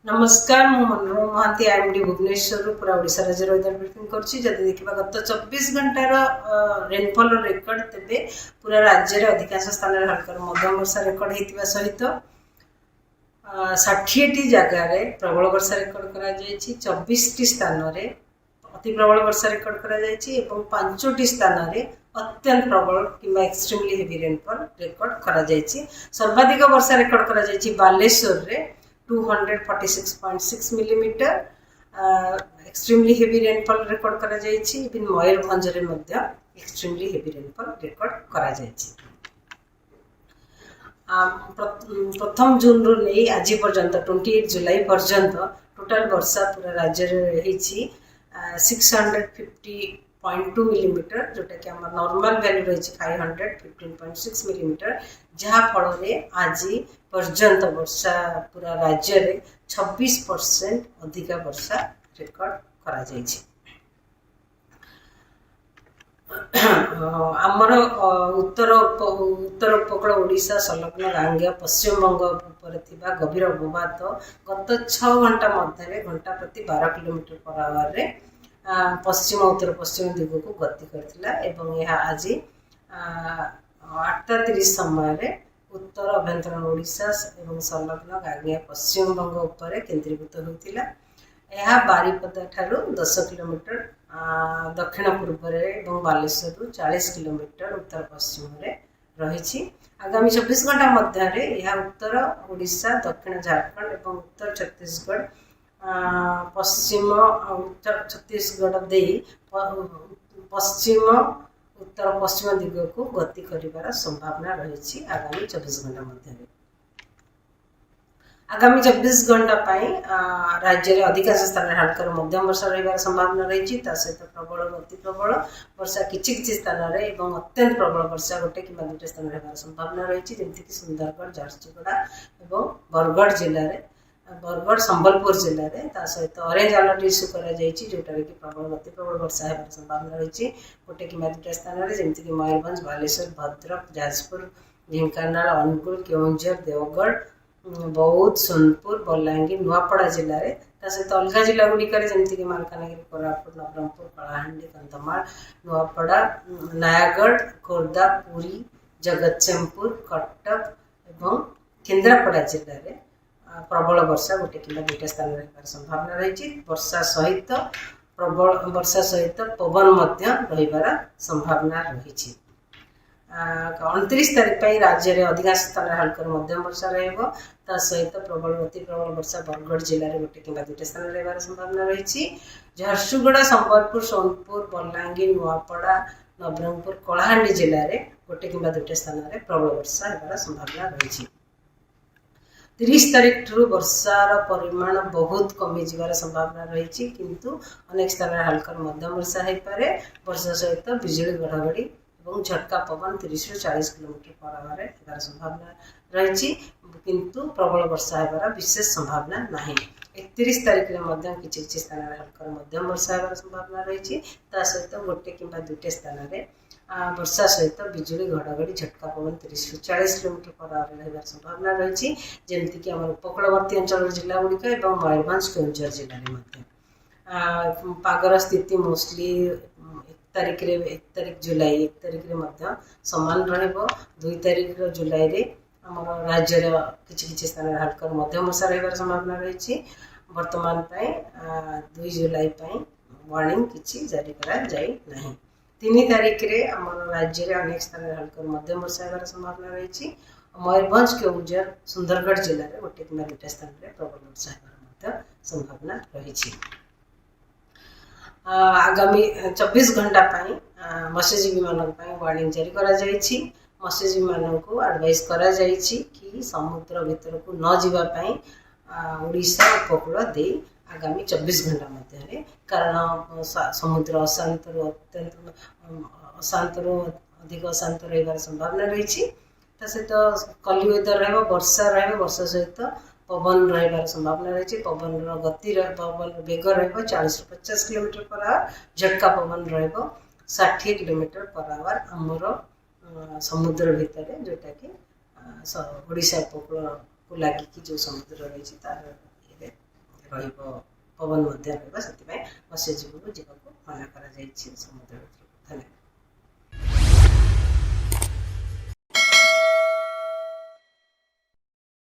नमस्कार मु मनोरमा महांती आईएमडी भुवनेश्वर पूरा ओडिशा राज्य ब्रिफिंग करछि जदि देखिबा गत 24 घंटार रेनफॉल रेकर्ड तेबे पूरा राज्य रे अधिकांश स्थान रे हल्का मध्यम वर्षा रेकर्ड हेतिबा सहित 60 टी जगह रे प्रबल वर्षा रेकर्ड करा जायछि 24 टी स्थान रे अति प्रबल वर्षा रेकर्ड करा जायछि एवं 5 टी स्थान रे अत्यंत प्रबल किंबा एक्सट्रीमली हेवी रेनफॉल रेकर्ड करा जायछि। सर्वाधिक वर्षा रेकर्ड करा जायछि बालेश्वर रे 246.6 millimetre extremely heavy rainfall record करा जायछि। इवन मयूरभंज रे मध्य एक्सट्रीमली हेवी रेनफॉल रेकर्ड करा जायछि। प्रथम जून रु नहीं आज पर्यंत 28 जुलाई पर्यंत टोटल वर्षा पूरा राज्य रे रही 650.2 मिलीमीटर जोटा कि आम नॉर्मल वैल्यू रही 515.6 मिलीमीटर जहाँ फल आज पर्यंत वर्षा पूरा राज्य में 26% अधिक वर्षा रेकर्ड करा जायछि। आमर उत्तर उपकूल ओडिशा संलग्न गांगेय पश्चिम बंग उपर थिबा गभीर अवपात गत 6 घंटा मध्य घंटा प्रति 12 किलोमीटर पर आवर रे पश्चिम उत्तर पश्चिम दिग को गति करथिला एवं यह आज 8:30 समय रे उत्तर अभ्यंतरण ओडिशा एवं संलग्न गांगेय पश्चिम बंग उपर केंद्रीभूत होतिला। यह बारिपदा ठारू 10 किलोमीटर दक्षिण पूर्व एवं बालेश्वर 40 किलोमीटर उत्तर पश्चिम रही। आगामी 24 घंटा मध्य यह उत्तर ओडिशा दक्षिण झारखंड एवं उत्तर छत्तीसगढ़ पश्चिम उत्तर छत्तीसगढ़ दे पश्चिम उत्तर पश्चिम दिग को गति करिवार संभावना रही। आगामी 24 घंटा मध्य आगामी 24 घंटा राज्य में अधिकांश स्थान हल्का मध्यम वर्षा रही संभावना रही। सहित प्रबल अति प्रबल वर्षा किछि स्थान में एवं अत्यंत प्रबल वर्षा गोटे कि दुटे स्थान रही संभावना रही जमीक सुंदरगढ़ झारसुगुड़ा और बरगढ़ जिले में बरगढ़ संबलपुर जिले में सहित ऑरेंज अलर्ट इश्यू करा जायछि जोटा कि प्रबल अति प्रबल वर्षा होबार संभावना रही गोटे कि दुटे स्थान में जमीक मयूरभंज बालेश्वर भद्रक जाजपुर ढेंकानाल अनुगुल केउंझर देवगढ़ बौद्ध सोनपुर बलांगीर नुआपड़ा जिले में सहित अलग जिला गुड़िक जमीक मालकानगिरी कोरापुट नवरंगपुर कलाहांडी कंधमाल नुआपड़ा नयागढ़ खोर्धा पुरी जगतसिंहपुर कटक एवं केन्द्रापड़ा जिले में प्रबल वर्षा गोटे कि दुटे स्थान रही संभावना रही। वर्षा सहित प्रबल वर्षा सहित पवन रहीबार संभावना रही। 29 तारीख राज्य में अधिकांश स्थान हल्का मध्यम वर्षा रहा सहित प्रबल अति प्रबल वर्षा बरगढ़ जिले में गोटे कि दुटे स्थान रही संभावना रही। झारसुगुड़ा संबलपुर सोनपुर बलांगीर नुआपड़ा नवरंगपुर कलाहांडी जिले में गोटे कि दुटे स्थान में प्रबल वर्षा होबार संभावना रही। 30 तारीख वर्षार परिमाण बहुत कमी जीवार संभावना रही किंतु अनेक स्थान हल्का मध्यम वर्षा हो पारे। वर्षा सहित बिजुली घड़घड़ी और झटका पवन 30 ରୁ 40 किलोमीटर पर आवर होबार संभावना रही किंतु प्रबल वर्षा होबार विशेष संभावना नहीं। 31 तारीख में किसी स्थान हल्का मध्यम वर्षा होबार संभावना रही सहित गोटे कि दुटे स्थान में वर्षा सहित बिजुली घड़घड़ी झटका पवन 30 ରୁ 40 किलोमीटर पर आवर होबार संभावना रही जमीक आम उपकूलवर्ती अंचल जिला गुड़िक और मयूरभंज केउंझर जिले में पागर स्थिति मोस्टली 1 तारीख जुलाई 1 तारीख सामान रही। 2 तारीख जुलाई आम राज्य किसी स्थान हल्का मध्यम वर्षा रही संभावना रही। वर्तमान 2 जुलाई वार्निंग किसी जारी करा जाई नहीं। 3 तारीख आम राज्य में अनेक स्थान हल्का मध्यम वर्षा होबार संभावना रही। मयूरभंज केउंझर सुंदरगढ़ जिले में गोटे कि दुटे स्थान में प्रबल वर्षा होबार संभावना रही। आगामी 24 घंटा मत्स्यजीवी मान वार्निंग जारी करा जायछि। मत्स्यजीवी मान को एडवाइस करा जायछि कि समुद्र भीतर को न जीवाई ओडिशा उपकूल दे आगामी 24 घंटा मध्य कारण समुद्र अशांत अत्यंत अशांत अधिक अशांत रही संभावना रही। सहित कली वेदर वर्षा सहित पवन रही संभावना रही। पवन गति पवन बेग 40 ରୁ 50 किलोमीटर पर आवर झटका पवन 60 किलोमीटर पर आवर आमर समुद्र भितर जोटा कि ओडिशा उपकूल को लगिकी जो समुद्र रही तार पवन मध्य रहा से मत्स्यजीवी को जीवा मना कर समुद्र धन्यवाद।